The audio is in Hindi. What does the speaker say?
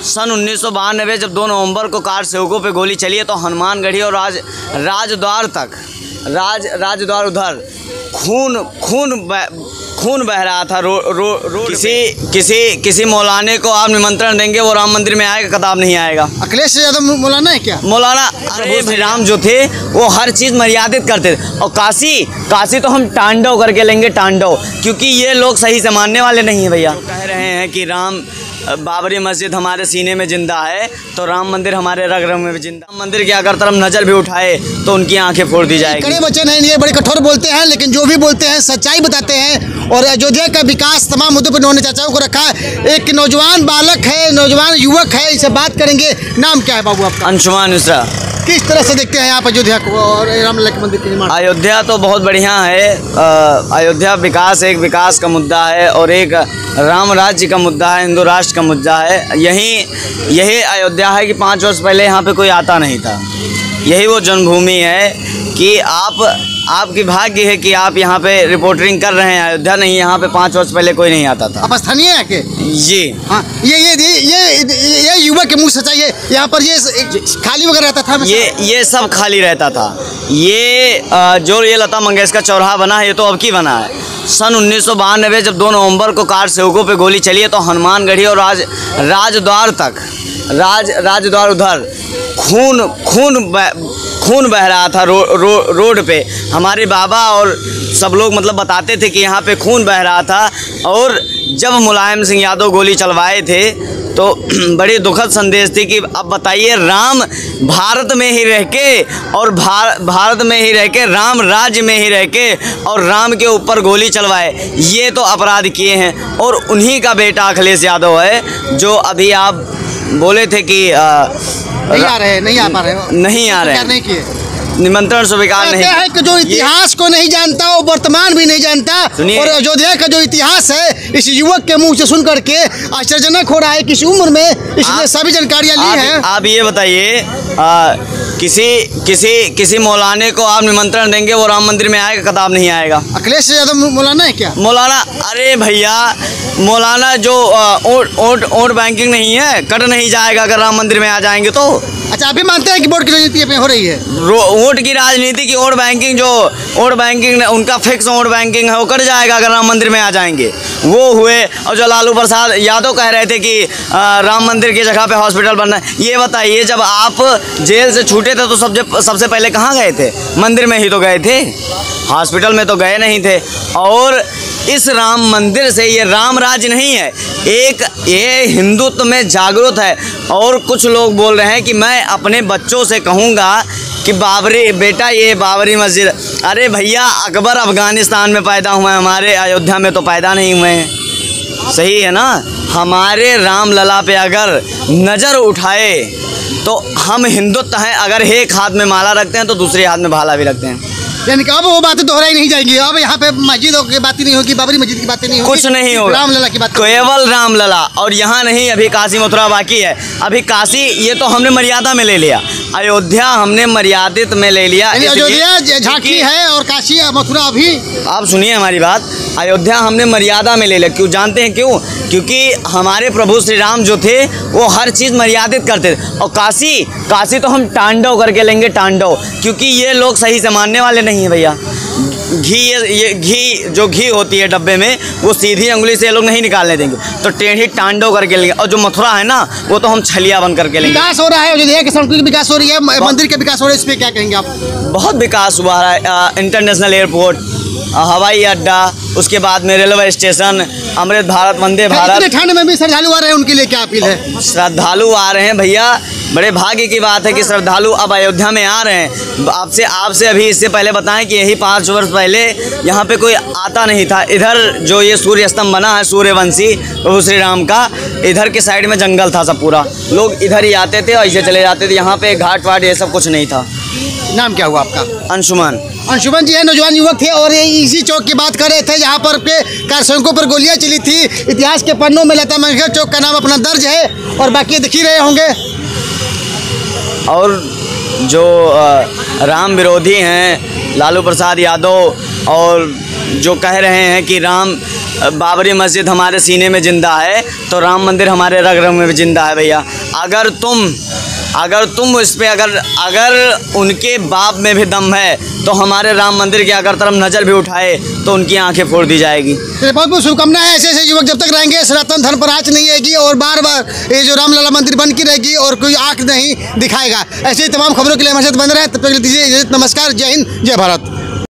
सन 1992 जब 2 नवंबर को कार सेवकों पे गोली चली है तो हनुमानगढ़ी और राजद्वार तक राजद्वार उधर खून बह रहा था। किसी मौलाने को आप निमंत्रण देंगे वो राम मंदिर में आएगा? कताब नहीं आएगा। अखिलेश यादव मौलाना है क्या? मौलाना अरे श्री राम जो थे वो हर चीज़ मर्यादित करते थे। और काशी तो हम तांडव करके लेंगे, तांडव, क्योंकि ये लोग सही से मानने वाले नहीं हैं भैया। कह रहे हैं कि बाबरी मस्जिद हमारे सीने में जिंदा है तो राम मंदिर हमारे रग रग में भी जिंदा। राम मंदिर की अगर तरफ नज़र भी उठाए तो उनकी आंखें फोड़ दी जाएगी। कड़े वचन हैं, ये बड़े कठोर बोलते हैं, लेकिन जो भी बोलते हैं सच्चाई बताते हैं। और अयोध्या का विकास तमाम मुद्दों पर उन्होंने चर्चाओं को रखा है। एक नौजवान बालक है, नौजवान युवक है, इससे बात करेंगे। नाम क्या है बाबू आपका? अंशुमान मिश्रा। किस तरह से देखते हैं आप अयोध्या को और रामलला के मंदिर के निर्माण? अयोध्या तो बहुत बढ़िया है। अयोध्या एक विकास का मुद्दा है और एक राम राज्य का मुद्दा है, हिंदू राष्ट्र का मुद्दा है। यही अयोध्या है कि 5 वर्ष पहले यहाँ पे कोई आता नहीं था। यही वो जन्मभूमि है कि आपकी भाग्य है कि आप यहाँ पे रिपोर्टिंग कर रहे हैं। अयोध्या नहीं, यहाँ पे 5 वर्ष पहले कोई नहीं आता था। आप स्थानीय है के? जी हाँ। ये युवा के मुँह सच्चाई है। यहाँ पर ये खाली वगैरह रहता था? ये सब खाली रहता था। जो ये लता मंगेशकर चौराहा बना है ये तो अब की बना है। सन 1992 जब 2 नवंबर को कार सेवकों पे गोली चली है तो हनुमानगढ़ी और राजद्वार तक राजद्वार उधर खून बह रहा था रोड पे। हमारे बाबा और सब लोग मतलब बताते थे कि यहाँ पे खून बह रहा था। और जब मुलायम सिंह यादव गोली चलवाए थे तो बड़ी दुखद संदेश थी कि अब बताइए, राम भारत में ही रह के और भारत में ही रह के, राम राज्य में ही रह के और राम के ऊपर गोली चलवाए, ये तो अपराध किए हैं। और उन्हीं का बेटा अखिलेश यादव है जो अभी आप बोले थे कि नहीं आ रहे किए, निमंत्रण स्वीकार नहीं है कि जो इतिहास को नहीं जानता वो वर्तमान भी नहीं जानता। और अयोध्या का जो इतिहास है इस युवक के मुंह से सुन करके आश्चर्यजनक हो रहा है। किस उम्र में इसने सभी जानकारियां ली हैं। आप ये बताइए, किसी मौलाने को आप निमंत्रण देंगे वो राम मंदिर में आएगा? कताब नहीं आएगा। अखिलेश यादव मौलाना है क्या? मौलाना अरे भैया, मौलाना जो वोट बैंकिंग नहीं है, कट नहीं जाएगा अगर राम मंदिर में आ जाएंगे तो। अच्छा, आप भी मानते हैं कि वोट की राजनीति हो रही है? वोट की राजनीति की वोट बैंकिंग उनका फिक्स वोट बैंकिंग है, वो कट जाएगा अगर राम मंदिर में आ जाएंगे। वो हुए। और जो लालू प्रसाद यादव कह रहे थे कि राम मंदिर की जगह पे हॉस्पिटल बनना है, ये बताइए, जब आप जेल से छूटे थे तो सबसे पहले कहाँ गए थे? मंदिर में ही तो गए थे, हॉस्पिटल में तो गए नहीं थे। और इस राम मंदिर से ये राम राज्य नहीं है, ये हिंदुत्व में जागरूक है। और कुछ लोग बोल रहे हैं कि मैं अपने बच्चों से कहूँगा कि ये बाबरी मस्जिद, अरे भैया, अकबर अफ़गानिस्तान में पैदा हुए हैं, हमारे अयोध्या में तो पैदा नहीं हुए हैं। सही है ना? हमारे रामलला पे अगर नज़र उठाए तो हम हिंदुत्व हैं। अगर एक हाथ में माला रखते हैं तो दूसरे हाथ में भाला भी रखते हैं। यानी कि अब वो बातें दोहराई नहीं जाएंगी। अब यहाँ पे मस्जिदों की बातें नहीं होगी, बाबरी मस्जिद की बातें नहीं होगी, कुछ नहीं होगा, रामलला की बात, केवल रामलला। और यहाँ नहीं, अभी काशी मथुरा बाकी है। अभी काशी ये तो हमने मर्यादा में ले लिया, अयोध्या हमने मर्यादित में ले लिया। अयोध्या झांकी है और काशी मथुरा अभी। आप सुनिए हमारी बात, अयोध्या हमने मर्यादा में ले लिया। क्यों जानते हैं क्यों? क्योंकि हमारे प्रभु श्री राम जो थे वो हर चीज़ मर्यादित करते थे। और काशी तो हम तांडव करके लेंगे, तांडव, क्योंकि ये लोग सही से मानने वाले नहीं है भैया। घी होती है डब्बे में, वो सीधी उंगली से ये लोग नहीं निकालने देंगे, तो टेढ़ी तांडव करके लेंगे। और जो मथुरा है ना, वो तो हम छलिया बन करके लेंगे। विकास हो रहा है अयोध्या की, संस्कृति विकास हो रही है, मंदिर का विकास हो रहा है, इस पर क्या कहेंगे आप? बहुत विकास हुआ है। इंटरनेशनल एयरपोर्ट, हवाई अड्डा, उसके बाद में रेलवे स्टेशन, अमृत भारत, वंदे भारत। ठंड में भी श्रद्धालु आ रहे हैं, उनके लिए क्या अपील है? श्रद्धालु आ रहे हैं भैया, बड़े भाग्य की बात है कि श्रद्धालु अब अयोध्या में आ रहे हैं। आपसे अभी इससे पहले बताएं कि यही 5 वर्ष पहले यहाँ पे कोई आता नहीं था। इधर जो ये सूर्य स्तंभ बना है सूर्यवंशी प्रभु श्री राम का, इधर के साइड में जंगल था सब पूरा, लोग इधर ही आते थे और ऐसे चले जाते थे। यहाँ पे घाट वाट ये सब कुछ नहीं था। नाम क्या हुआ आपका? अंशुमन जी है, नौजवान युवक थे और इसी चौक की बात कर रहे थे जहाँ पर कार सेवकों पर गोलियाँ चली थी। इतिहास के पन्नों में लता मंगेशकर चौक का नाम अपना दर्ज है और बाकी दिख ही रहे होंगे। और जो राम विरोधी हैं लालू प्रसाद यादव, और जो कह रहे हैं कि बाबरी मस्जिद हमारे सीने में जिंदा है तो राम मंदिर हमारे रग रग में भी जिंदा है भैया। अगर तुम इस पे अगर उनके बाप में भी दम है तो हमारे राम मंदिर की अगर तरफ नज़र भी उठाए तो उनकी आंखें फोड़ दी जाएगी। बहुत बहुत शुभकामनाएं हैं। ऐसे ऐसे युवक जब तक रहेंगे सनातन धर्म पर आँच नहीं आएगी और बार बार ये जो रामलला मंदिर बन की रहेगी और कोई आँख नहीं दिखाएगा। ऐसे ही तमाम खबरों के लिए हमारे साथ बन रहे हैं। तब तक दीजिए इजाज़त। नमस्कार, जय हिंद, जय भारत।